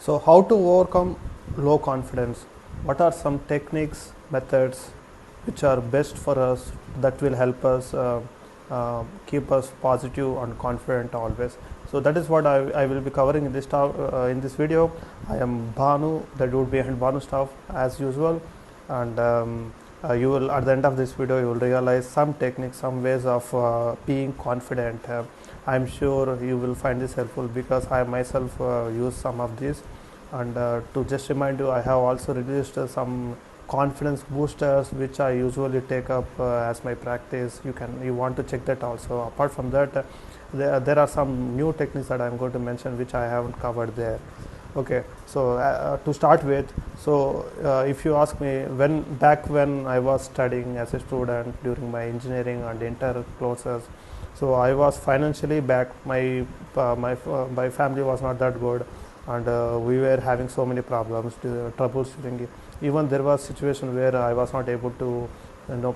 So, how to overcome low confidence? What are some techniques, methods which are best for us that will help us keep us positive and confident always? So that is what I will be covering in this video. I am Bhanu, the dude behind Bhanu Stuff, as usual, and you will at the end of this video you will realize some techniques, some ways of being confident. I'm sure you will find this helpful because I myself use some of these. And to just remind you, I have also released some confidence boosters which I usually take up as my practice. You want to check that also. Apart from that, there are some new techniques that I'm going to mention which I haven't covered there. Okay, so to start with, so if you ask me, when I was studying as a student during my engineering and inter courses, so I was financially back. My family was not that good, and we were having so many problems, troubles during it. Even there was situation where I was not able to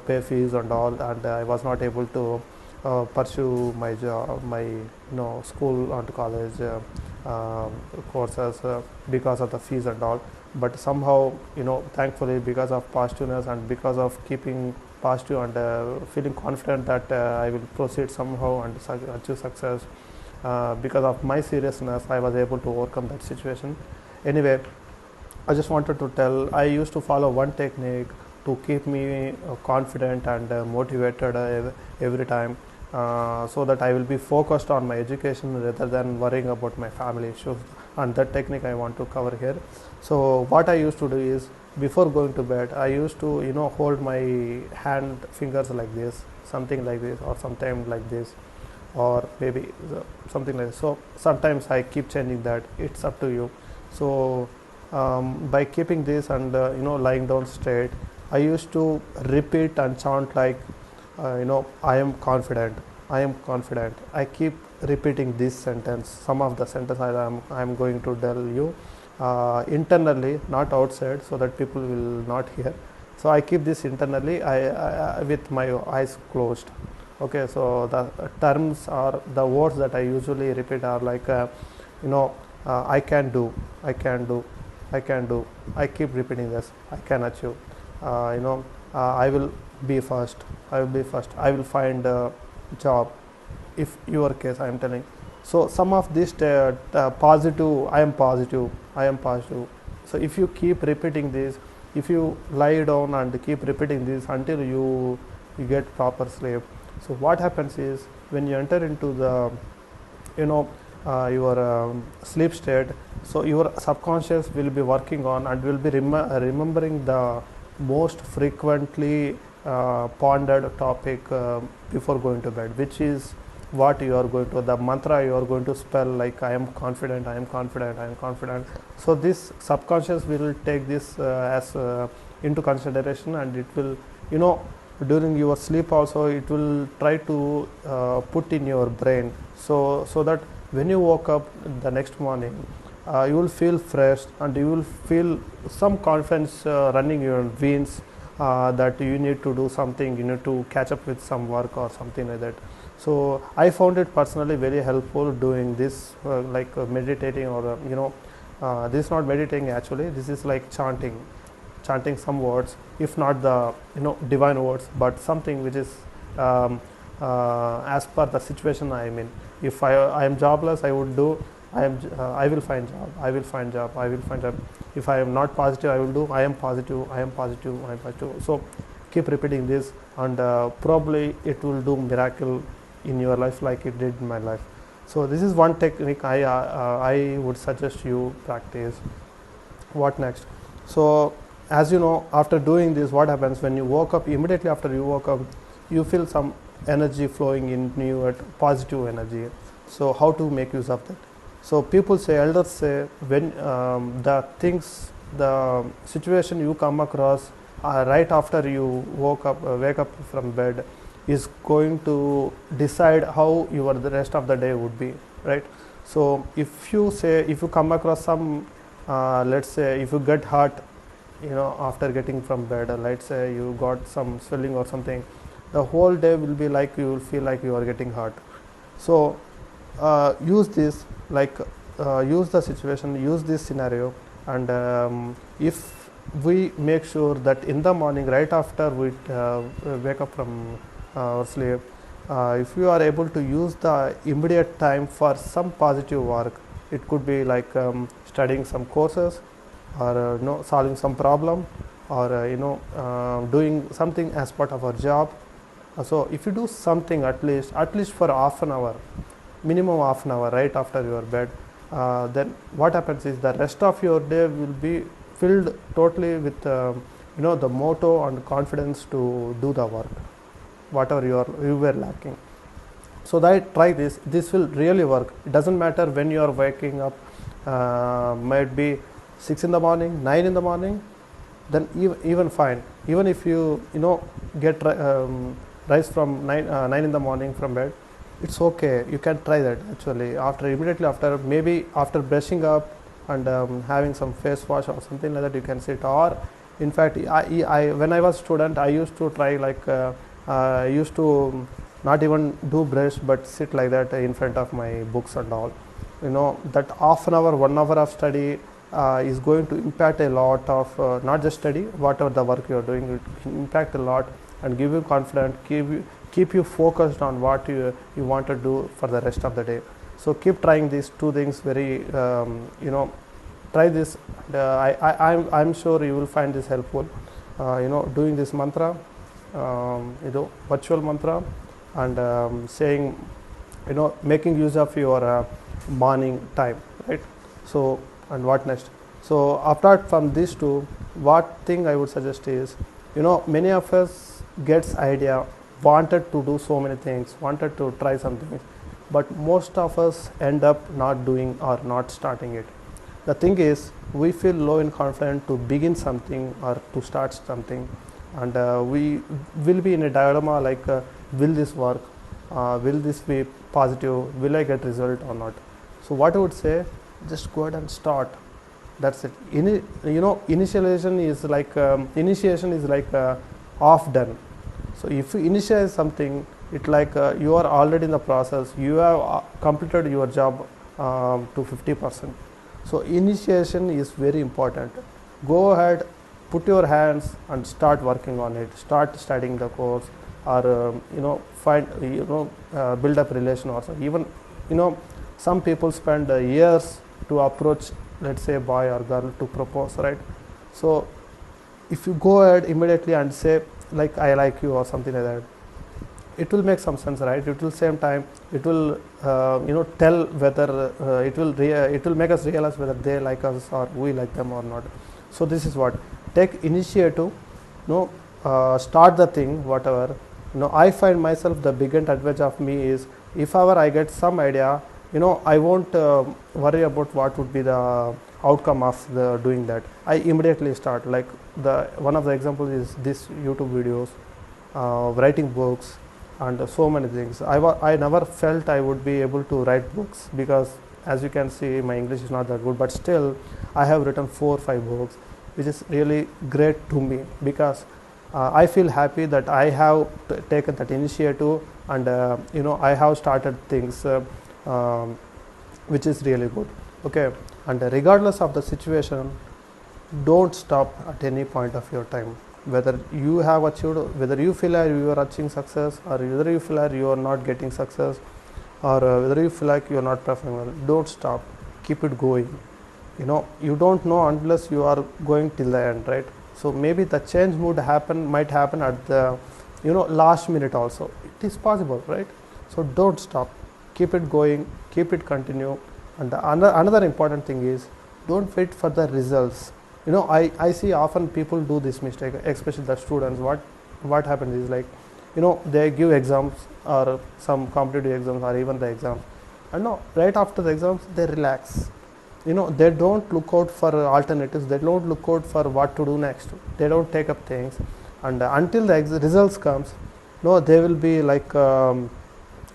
pay fees and all, and I was not able to pursue my job, my school and college courses because of the fees and all. But somehow, thankfully, because of positiveness and because of keeping positive and feeling confident that I will proceed somehow and achieve success, because of my seriousness, I was able to overcome that situation. Anyway, I just wanted to tell, I used to follow one technique to keep me confident and motivated every time, so that I will be focused on my education rather than worrying about my family issues. And that technique I want to cover here. So what I used to do is, before going to bed, I used to hold my hand fingers like this, something like this, or sometimes like this, or maybe something like this. So sometimes I keep changing that. It's up to you. So by keeping this and lying down straight, I used to repeat and chant like I am confident, I am confident. I keep repeating this sentence. Some of the sentence I am going to tell you internally, not outside, so that people will not hear. So I keep this internally, I with my eyes closed. Okay, so the terms or the words that I usually repeat are like I can do, I can do, I can do. I keep repeating this. I can achieve. I will be first. I will be first. I will find a job. If your case, I am telling. So some of this positive. I am positive. I am positive. So if you keep repeating this, if you lie down and keep repeating this until you get proper sleep. So what happens is, when you enter into the your sleep state, so your subconscious will be working on and will be remembering the most frequently pondered topic before going to bed, which is what you are going to, the mantra you are going to spell, like I am confident, I am confident, I am confident. So this subconscious will take this as into consideration, and it will during your sleep also it will try to put in your brain, so that when you woke up the next morning, you will feel fresh and you will feel some confidence running your veins, that you need to do something, you need to catch up with some work or something like that. So I found it personally very helpful doing this, like meditating, or this is not meditating actually, this is like chanting some words, if not the divine words, but something which is as per the situation I am in. If I am jobless, I would do I will find job, I will find job, I will find job. If I am not positive, I will do I am positive, I am positive, I am positive. So keep repeating this, and probably it will do miracle in your life like it did in my life. So this is one technique I would suggest you practice. What next? So as you know, after doing this, what happens when you woke up? Immediately after you woke up, you feel some energy flowing in you, positive energy. So how to make use of that? So people say, elders say, when the situation you come across right after you wake up from bed, is going to decide how the rest of the day would be, right? So if you come across some, let's say if you get hurt, after getting from bed, let's say you got some swelling or something, the whole day will be like you will feel like you are getting hurt. So use this, like use the situation, use this scenario, and if we make sure that in the morning, right after we wake up from our sleep, if you are able to use the immediate time for some positive work, it could be like studying some courses, or solving some problem, or doing something as part of our job. So if you do something at least for half an hour, minimum half an hour right after your bed, then what happens is the rest of your day will be filled totally with the motto and confidence to do the work whatever you were lacking. So that try this will really work. It doesn't matter when you are waking up, might be 6 in the morning, 9 in the morning, then even fine. Even if you get rise from 9 in the morning from bed, it's okay. You can try that actually immediately after, maybe after brushing up and having some face wash or something like that, you can sit. Or in fact, I when I was student, I used to try like I used to not even do brush but sit like that in front of my books and all. That half an hour, 1 hour of study is going to impact a lot of not just study, whatever the work you are doing, it can impact a lot and give you confidence, keep you focused on what you want to do for the rest of the day. So keep trying these two things very try this. I'm sure you will find this helpful. Doing this mantra, virtual mantra, and saying, making use of your morning time, right? So, and what next? So apart from these two, what thing I would suggest is, many of us gets idea, wanted to do so many things, wanted to try something, but most of us end up not doing or not starting it. The thing is, we feel low in confidence to begin something or to start something, and we will be in a dilemma like, will this work? Will this be positive? Will I get result or not? So what I would say, just go ahead and start. That's it. Initiation is like half done. So if you initiate something, it like you are already in the process. You have completed your job to 50%. So initiation is very important. Go ahead, put your hands and start working on it. Start studying the course, or find build up relation also. Even some people spend years to approach, let's say, boy or girl to propose, right? So if you go ahead immediately and say like, I like you or something like that, it will make some sense, right? It will same time, it will tell whether it will make us realize whether they like us or we like them or not. So this is what, take initiative, start the thing, whatever. I find myself, the biggest advantage of me is, if ever I get some idea, I won't worry about what would be the outcome of the doing that. I immediately start. Like one of the examples is this YouTube videos, writing books, and so many things. I never felt I would be able to write books, because as you can see, my English is not that good, but still I have written 4 or 5 books, which is really great to me, because I feel happy that I have taken that initiative, and I have started things which is really good. Okay, and regardless of the situation, don't stop at any point of your time. Whether you have achieved, whether you feel like you are achieving success, or whether you feel like you are not getting success, or whether you feel like you are not performing well, don't stop. Keep it going. You don't know unless you are going till the end, right? So maybe the change might happen at the last minute also. It is possible, right? So don't stop. Keep it going. Keep it continue. And another important thing is, don't wait for the results. I see often people do this mistake, especially the students. What happens is, like, they give exams or some competitive exams or even the exams, and right after the exams they relax. They don't look out for alternatives. They don't look out for what to do next. They don't take up things, and until the results comes, they will be like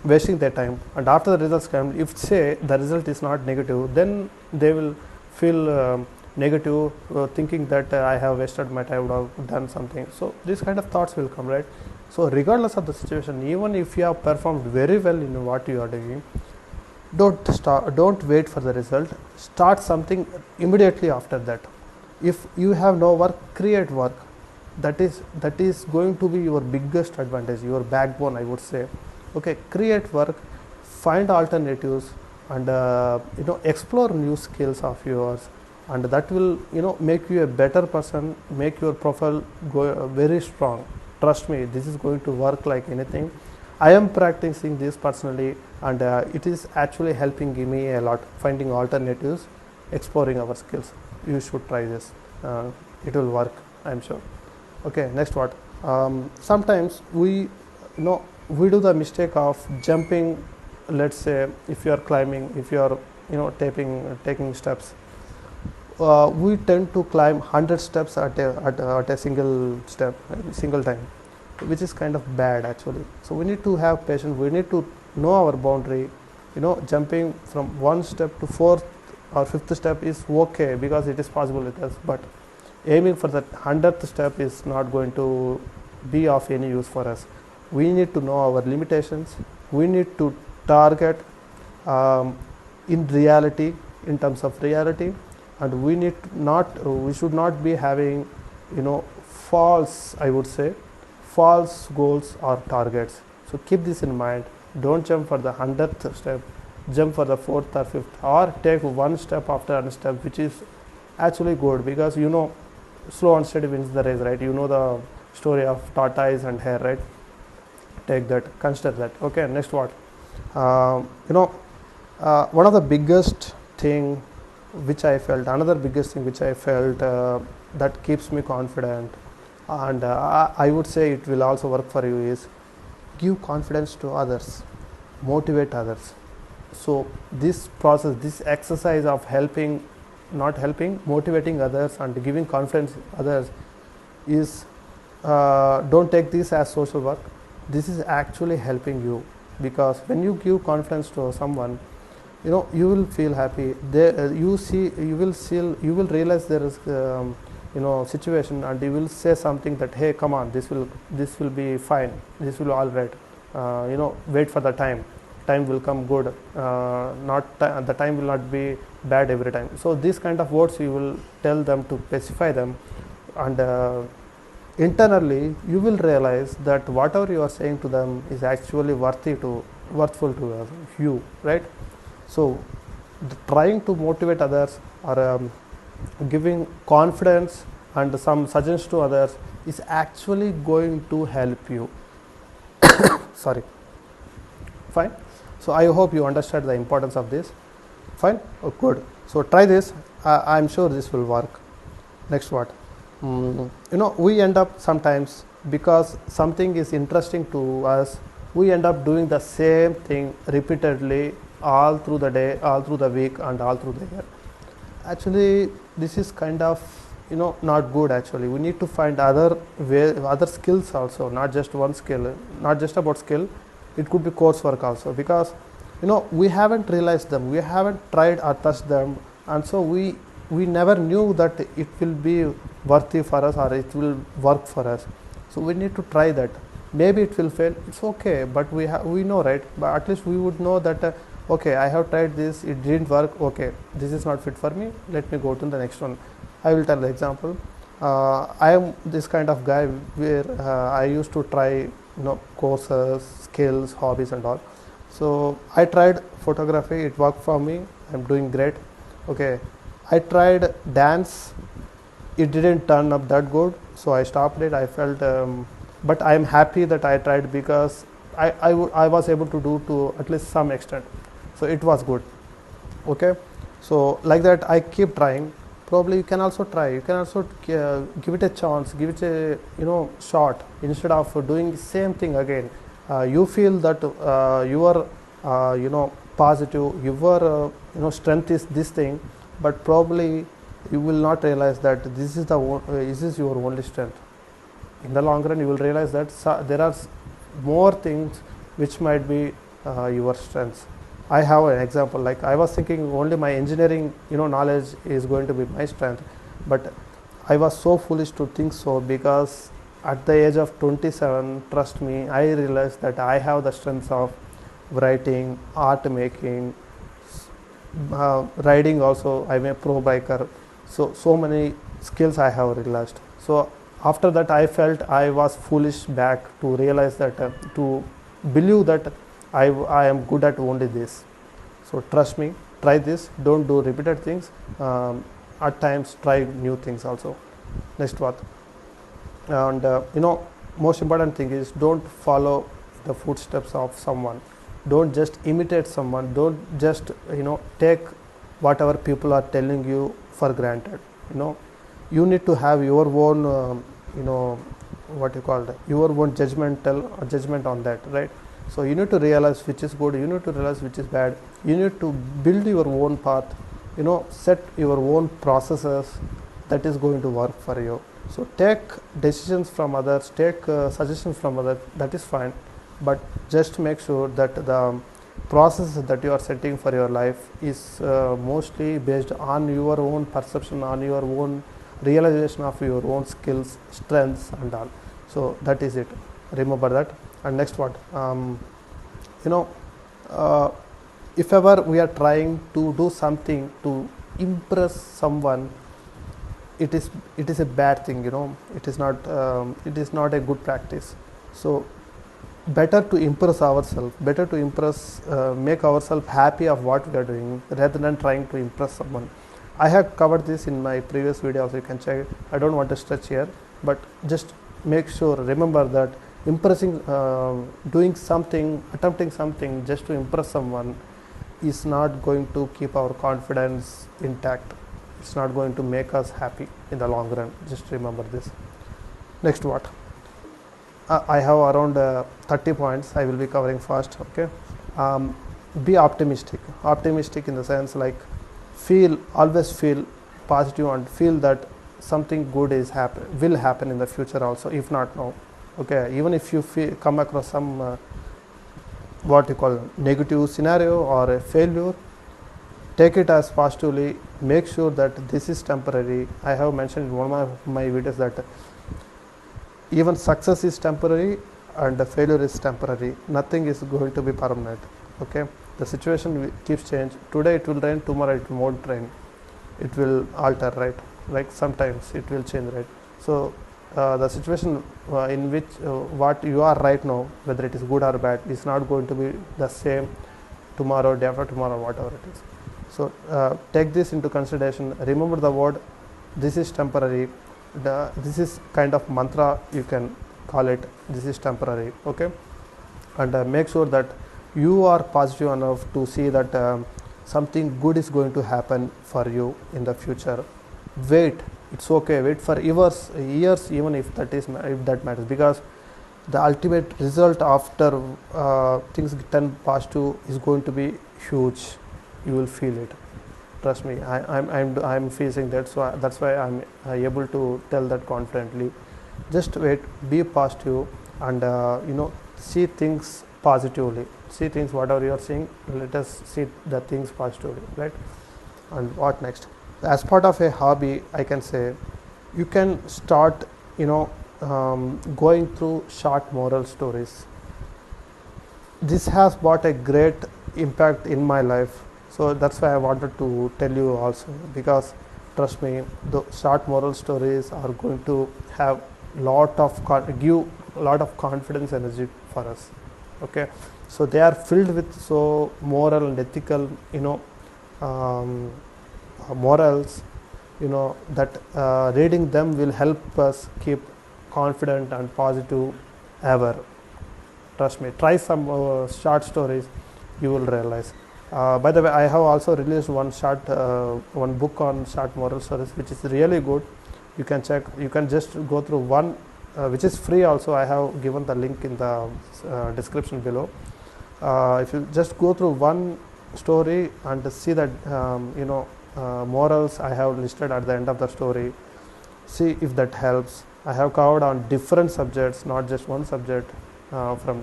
wasting their time. And after the results come, if say the result is not negative, then they will feel negative, thinking that I have wasted my time, would have done something. So these kind of thoughts will come, right? So regardless of the situation, even if you have performed very well in what you are doing, don't wait for the result. Start something immediately after that. If you have no work, create work. That is going to be your biggest advantage, your backbone, I would say. Okay, create work, find alternatives, and explore new skills of yours, and that will make you a better person, make your profile go very strong. Trust me, this is going to work like anything. I am practicing this personally, and it is actually helping me a lot, finding alternatives, exploring our skills. You should try this. It will work, I'm sure. Okay, next what? Sometimes we do the mistake of jumping. Let's say if you are climbing, if you are taking steps, we tend to climb 100 steps at a single time, which is kind of bad actually. So we need to have patience, we need to know our boundary. Jumping from one step to fourth or fifth step is okay because it is possible with us, but aiming for that 100th step is not going to be of any use for us. We need to know our limitations, we need to target in reality, in terms of reality, and we should not be having false, I would say, false goals or targets. So keep this in mind. Don't jump for the 100th step, jump for the 4th or 5th, or take one step after another step, which is actually good, because slow and steady wins the race, right? The story of tortoise and hare, right? Take that, consider that. Okay, next what? One of the biggest thing which I felt, another biggest thing which I felt that keeps me confident, and I would say it will also work for you, is give confidence to others, motivate others. So this process, this exercise of motivating others and giving confidence others is, don't take this as social work. This is actually helping you, because when you give confidence to someone, you will feel happy. You will realize there is situation, and you will say something that, hey, come on, this will be fine, this will be all right. Wait for the time will come good, the time will not be bad every time. So these kind of words you will tell them to pacify them, and internally you will realize that whatever you are saying to them is actually worthful to you, right? So trying to motivate others, or giving confidence and some suggestions to others is actually going to help you. Sorry. Fine. So I hope you understand the importance of this. Fine. Oh, good. So try this. I'm sure this will work. Next what? We end up sometimes, because something is interesting to us, we end up doing the same thing repeatedly all through the day, all through the week, and all through the year. Actually, this is kind of not good. Actually, we need to find other skills also, not just one skill, not just about skill. It could be coursework also, because we haven't realized them, we haven't tried or touched them, and so we never knew that it will be worthy for us, or it will work for us. So we need to try that. Maybe it will fail, it's okay, but we know, right? But at least we would know that okay, I have tried this, it didn't work, okay, this is not fit for me, let me go to the next one. I will tell the example. I am this kind of guy where I used to try courses, skills, hobbies and all. So I tried photography, it worked for me, I'm doing great. Okay, I tried dance, it didn't turn up that good, so I stopped it. I felt but I am happy that I tried, because I was able to do to at least some extent, so it was good. Okay, so like that I keep trying. Probably you can also try, you can also give it a chance, give it a shot, instead of doing the same thing again. You feel that your positive, your strength is this thing, but probably you will not realize that this is your only strength. In the long run you will realize that there are more things which might be your strengths. I have an example, like I was thinking only my engineering knowledge is going to be my strength, but I was so foolish to think so, because at the age of 27, trust me, I realized that I have the strengths of writing, art making, riding also, I'm a pro biker. So many skills I have realized. So after that I felt I was foolish back to realize that to believe that I am good at only this. So trust me, try this, don't do repeated things. At times try new things also. Next what? And most important thing is don't follow the footsteps of someone. Don't just imitate someone. Don't just take whatever people are telling you for granted. You need to have your own what you call it, your own judgment on that, right? So you need to realize which is good, you need to realize which is bad, you need to build your own path, set your own processes that is going to work for you. So take decisions from others, take suggestions from others, that is fine, but just make sure that the process that you are setting for your life is mostly based on your own perception, on your own realization of your own skills, strengths and all. So that is it, remember that. And next what, if ever we are trying to do something to impress someone, it is a bad thing, it is not a good practice. So better to impress ourselves, better to impress, make ourselves happy of what we are doing rather than trying to impress someone. I have covered this in my previous video, so you can check it. I don't want to stretch here, but just make sure, remember that impressing, doing something, attempting something just to impress someone is not going to keep our confidence intact. It's not going to make us happy in the long run. Just remember this. Next what? I have around 30 points I will be covering fast. Okay. Be optimistic. Optimistic in the sense like always feel positive and feel that something good will happen in the future also, if not now. Okay. Even if you come across some what you call negative scenario or a failure, take it as positively. Make sure that this is temporary. I have mentioned in one of my videos that even success is temporary and the failure is temporary. Nothing is going to be permanent. Okay, the situation keeps change. Today it will rain, tomorrow it won't rain. It will alter, right? Like sometimes it will change, right? So the situation in which what you are right now, whether it is good or bad, is not going to be the same tomorrow, day after tomorrow, whatever it is. So take this into consideration. Remember the word, this is temporary. This is kind of mantra, you can call it, this is temporary. Okay, and make sure that you are positive enough to see that something good is going to happen for you in the future. Wait, it's okay, wait for years, even if that matters, because the ultimate result after things turn positive is going to be huge. You will feel it, trust me. I'm facing that, so that's why I'm able to tell that confidently. Just wait, be positive, and see things positively. See things, whatever you are seeing, let us see the things positively, right? And what next? As part of a hobby, I can say you can start going through short moral stories. This has brought a great impact in my life, so that's why I wanted to tell you also, because trust me, the short moral stories are going to have give a lot of confidence energy for us. Okay, so they are filled with so moral and ethical morals, that reading them will help us keep confident and positive ever. Trust me, try some short stories, you will realize. By the way, I have also released one book on short moral stories, which is really good. You can check, you can just go through one, which is free also. I have given the link in the description below. If you just go through one story and see that morals I have listed at the end of the story, see if that helps. I have covered on different subjects, not just one subject from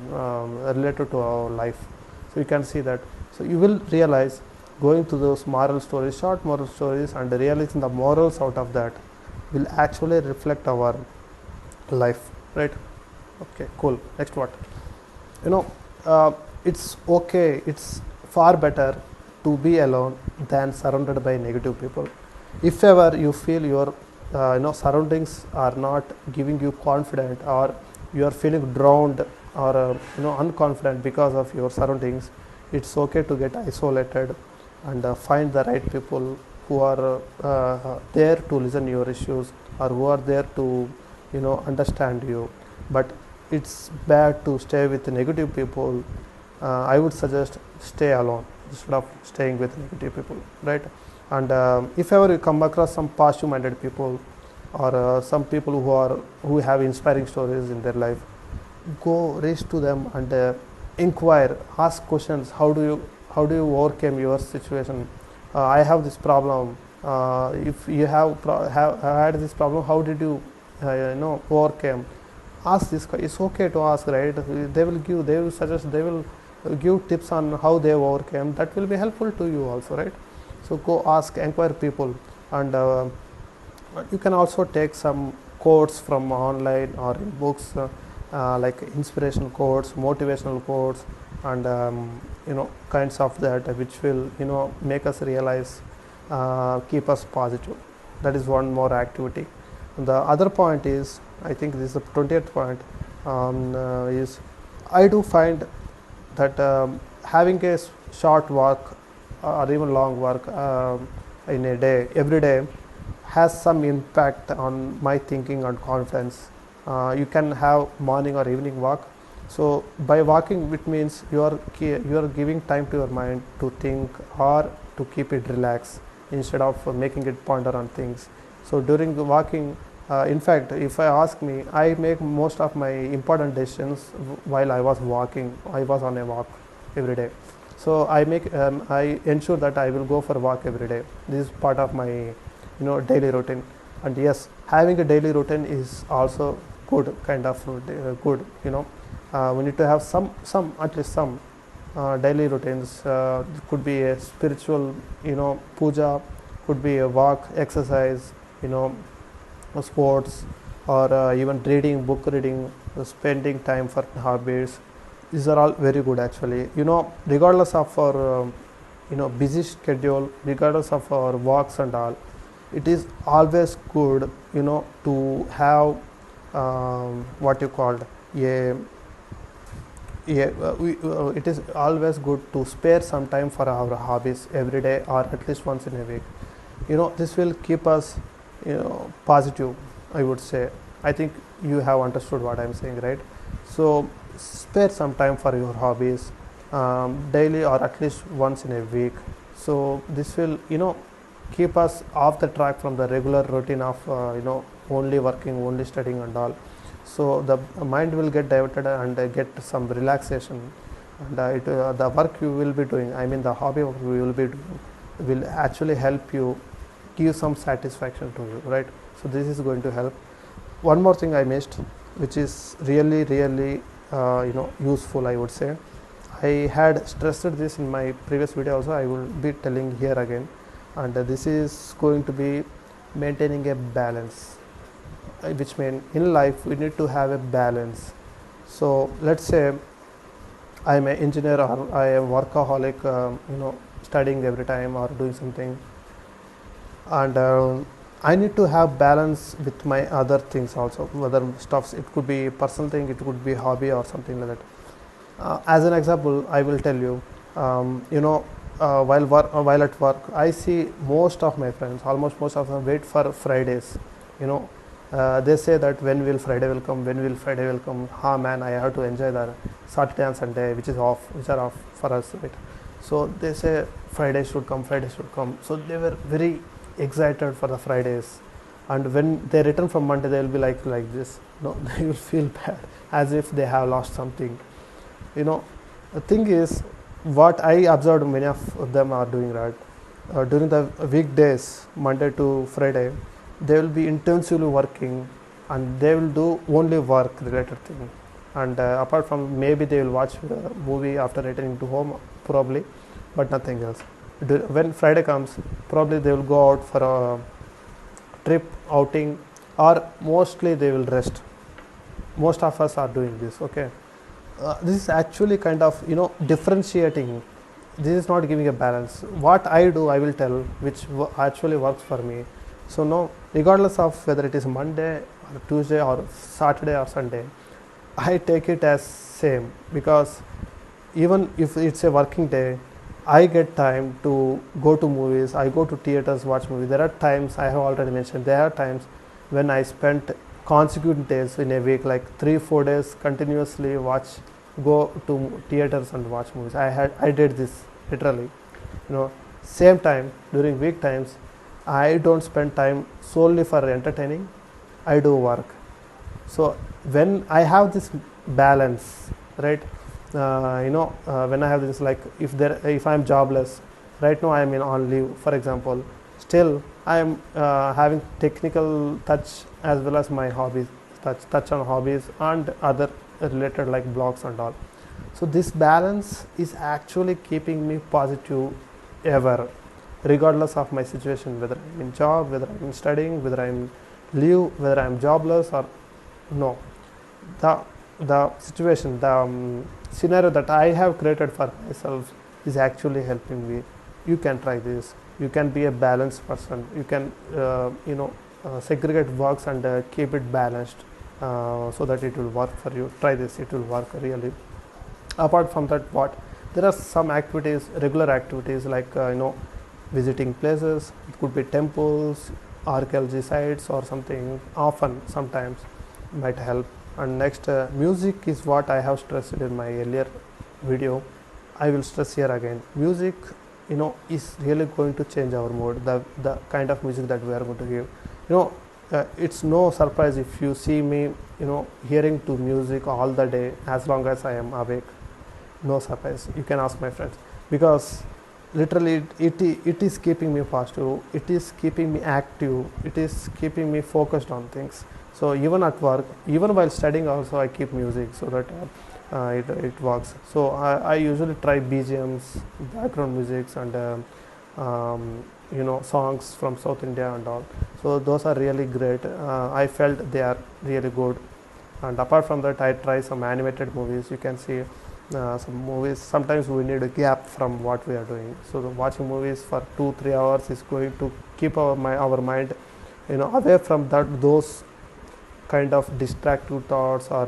related to our life. So you can see that. So you will realize, going to those moral stories, short moral stories, and realizing the morals out of that will actually reflect our life, right? Okay, cool. Next what? It's okay, it's far better to be alone than surrounded by negative people. If ever you feel your surroundings are not giving you confident, or you are feeling drowned, or unconfident because of your surroundings, it's okay to get isolated and find the right people who are there to listen your issues, or who are there to understand you. But it's bad to stay with negative people. I would suggest stay alone instead of staying with negative people, right? And if ever you come across some positive minded people, or some people who have inspiring stories in their life, go reach to them and inquire, ask questions. How do you overcome your situation? I have this problem. If you have had this problem, how did you overcome? Ask this. It's okay to ask, right? They will suggest, they will give tips on how they overcame. That will be helpful to you also, right? So go ask, inquire people. And you can also take some quotes from online or in books, like inspiration quotes, motivational quotes, and kinds of that, which will make us realize, keep us positive. That is one more activity. And the other point is, I think this is the 20th point, is I do find that having a short walk or even long walk in a day, every day, has some impact on my thinking and confidence. You can have morning or evening walk. So by walking, it means you are giving time to your mind to think, or to keep it relaxed instead of making it ponder on things. So during the walking, in fact, if I ask me, I make most of my important decisions while I was walking. I was on a walk every day. So I ensure that I will go for a walk every day. This is part of my daily routine. And yes, having a daily routine is also good, kind of good. We need to have some at least some daily routines. It could be a spiritual puja, could be a walk, exercise, sports, or even book reading, spending time for hobbies. These are all very good actually. Regardless of our busy schedule, regardless of our walks and all, it is always good to have what you called a it is always good to spare some time for our hobbies every day, or at least once in a week. This will keep us positive, I would say. I think you have understood what I'm saying, right? So spare some time for your hobbies daily, or at least once in a week. So this will keep us off the track from the regular routine of only working, only studying and all. So the mind will get diverted and get some relaxation, and the work you will be doing, I mean the hobby work you will be doing, will actually help you, give some satisfaction to you, right? So this is going to help. One more thing I missed, which is really useful, I would say. I had stressed this in my previous video also. I will be telling here again, and this is going to be maintaining a balance, which means in life we need to have a balance. So let's say I am an engineer, or I am workaholic, studying every time or doing something, and I need to have balance with my other things also, other stuffs. It could be personal thing, it could be hobby or something like that. As an example, I will tell you, while at work, I see most of my friends, almost most of them, wait for Fridays. They say that when will Friday will come, when will Friday will come. Man, I have to enjoy the Saturday and Sunday, which are off for us, right? So they say Friday should come, Friday should come. So they were very excited for the Fridays, and when they return from Monday, they will be like this. They will feel bad, as if they have lost something. The thing is, what I observed many of them are doing, right? During the weekdays, Monday to Friday, they will be intensively working, and they will do only work related thing. And apart from, maybe they will watch a movie after returning to home, probably, but nothing else. When Friday comes, probably they will go out for a trip, outing, or mostly they will rest. Most of us are doing this, okay? This is actually kind of differentiating this is not giving a balance. What I do, I will tell, which actually works for me. So no, regardless of whether it is Monday or Tuesday or Saturday or Sunday, I take it as same, because even if it's a working day, I get time to go to movies. I go to theaters, watch movies. There are times, I have already mentioned, there are times when I spent consecutive days in a week, like 3-4 days continuously go to theaters and watch movies. I did this literally. Same time during week times, I don't spend time solely for entertaining. I do work. So when I have this balance, right? When I have this, like if I'm jobless, right now I am on leave, for example, still I am having technical touch as well as my hobbies, touch on hobbies and other related like blogs and all. So this balance is actually keeping me positive ever, regardless of my situation, whether I'm in job, whether I'm studying, whether I'm leave, whether I'm jobless or no. The situation, the scenario that I have created for myself is actually helping me. You can try this. You can be a balanced person. You can segregate works and keep it balanced, so that it will work for you. Try this, it will work really. Apart from that, there are some activities, regular activities, like visiting places. It could be temples, archaeology sites or something. Often, sometimes might help. And next, music is what I have stressed in my earlier video. I will stress here again. Music is really going to change our mood, the kind of music that we are going to give. It's no surprise if you see me hearing to music all the day as long as I am awake. No surprise, you can ask my friends, because literally it is keeping me positive, it is keeping me active, it is keeping me focused on things. So even at work, even while studying also, I keep music so that it works. So I usually try BGMs, background musics, and songs from South India and all. So those are really great. I felt they are really good. And apart from that, I try some animated movies. You can see some movies. Sometimes we need a gap from what we are doing. So watching movies for 2-3 hours is going to keep our mind away from those kind of distractive thoughts or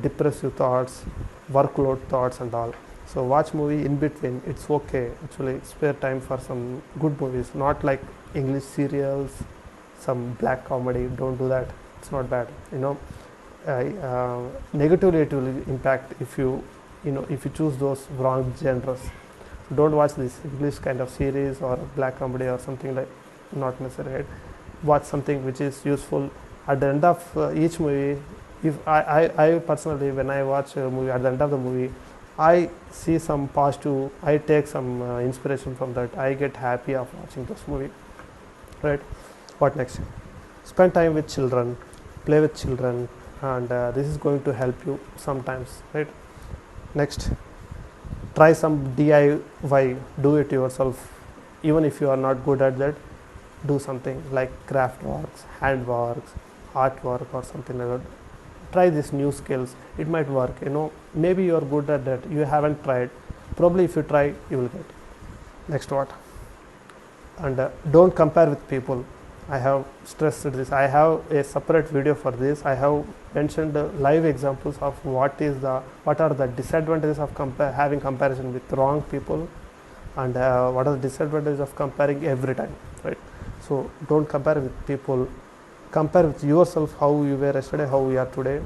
depressive thoughts, workload thoughts and all. So watch movie in between, it's okay. Actually spare time for some good movies, not like English serials, some black comedy. Don't do that, it's not bad. Negatively it will impact if you choose those wrong genres. Don't watch this English kind of series or black comedy or something, like not necessary, right? Watch something which is useful. At the end of each movie, if I personally, when I watch a movie, at the end of the movie, I see some positive, I take some inspiration from that. I get happy of watching this movie, right? What next? Spend time with children, play with children, and this is going to help you sometimes, right? Next, try some DIY, do it yourself. Even if you are not good at that, do something like craft works, hand works, artwork or something like that. Try these new skills, it might work. Maybe you are good at that, you haven't tried. Probably if you try, you will get. Next, what? And don't compare with people. I have stressed this. I have a separate video for this. I have mentioned live examples of what are the disadvantages of having comparison with wrong people, and what are the disadvantages of comparing every time, right? So don't compare with people. Compare with yourself, how you were yesterday, how you are today.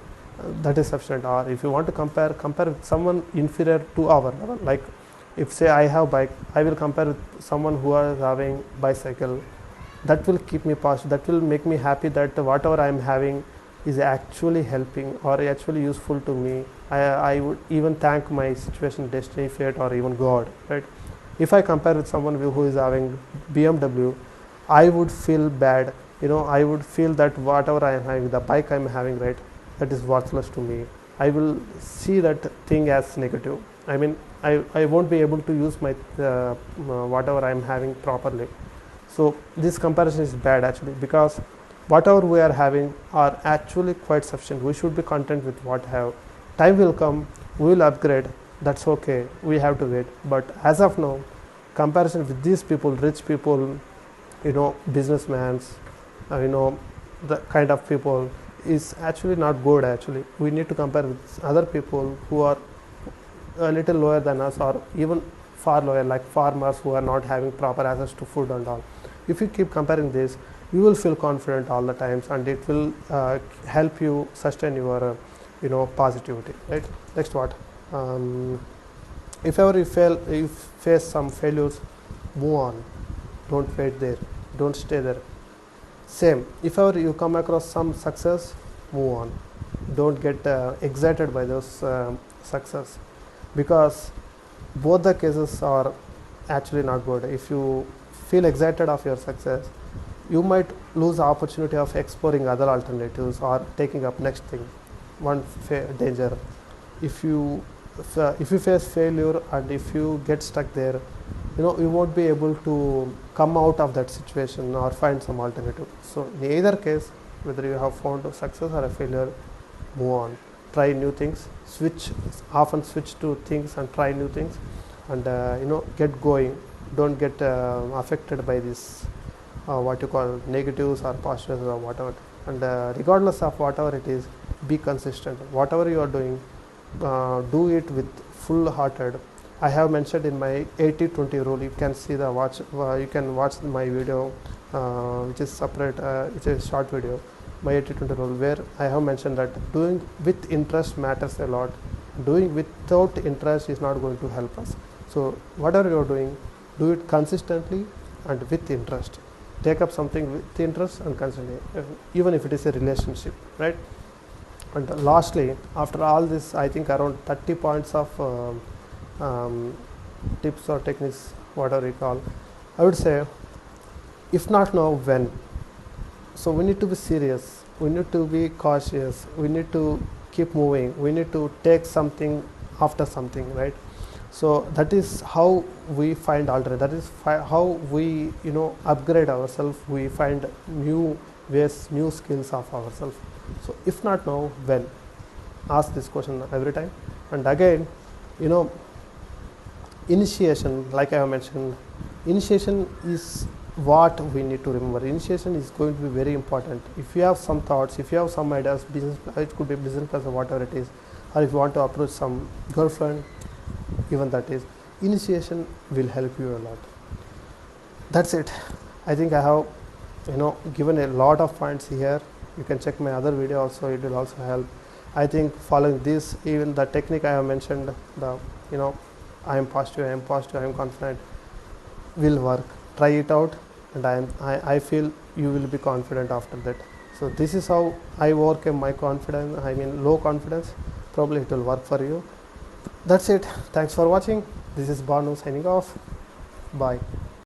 That is sufficient. Or if you want to compare with someone inferior to our level. Like if say I have bike, I will compare with someone who is having bicycle. That will keep me positive. That will make me happy that whatever I am having is actually helping or actually useful to me. I would even thank my situation, destiny, fate, or even God, right? If I compare with someone who is having BMW, I would feel bad. I would feel that whatever I am having, the bike I am having, right, that is worthless to me. I will see that thing as negative. I mean, I won't be able to use my whatever I am having properly. So this comparison is bad actually, because whatever we are having are actually quite sufficient. We should be content with what have. Time will come, we will upgrade, that's okay, we have to wait. But as of now, comparison with these people, rich people, businessmen, the kind of people, is actually not good. Actually, we need to compare with other people who are a little lower than us, or even far lower, like farmers who are not having proper access to food and all. If you keep comparing this, you will feel confident all the times, and it will help you sustain your positivity, right? Next, what if ever you face some failures, move on. Don't wait there, don't stay there. Same, if ever you come across some success, move on. Don't get excited by those success, because both the cases are actually not good. If you feel excited of your success, you might lose the opportunity of exploring other alternatives or taking up next thing. One danger, if you face failure and if you get stuck there, you won't be able to come out of that situation or find some alternative. So in either case, whether you have found a success or a failure, move on. Try new things, switch to things and try new things, and get going. Don't get affected by this what you call negatives or positives or whatever. And regardless of whatever it is, be consistent. Whatever you are doing, do it with full hearted. I have mentioned in my 80-20 rule. You can see you can watch my video, which is separate, which is short video, my 80-20 rule, where I have mentioned that doing with interest matters a lot. Doing without interest is not going to help us. So whatever you are doing, do it consistently and with interest. Take up something with interest and consistently, even if it is a relationship, right? And lastly, after all this, I think around 30 points of tips or techniques, whatever you call, I would say, if not now, when? So we need to be serious, we need to be cautious, we need to keep moving, we need to take something after something, right? So that is how we find alternate, that is how we upgrade ourselves, we find new ways, new skills of ourselves. So if not now, when? Ask this question every time. And again, initiation, like I have mentioned, initiation is what we need to remember. Initiation is going to be very important. If you have some thoughts, if you have some ideas, business, it could be business plan or whatever it is, or if you want to approach some girlfriend, even that is, initiation will help you a lot. That's it. I think I have given a lot of points here. You can check my other video also, it will also help. I think following this, even the technique I have mentioned, the I am positive, I am confident, will work. Try it out, and I feel you will be confident after that. So this is how I overcame my low confidence. Probably it will work for you. That's it. Thanks for watching. This is Banu signing off. Bye.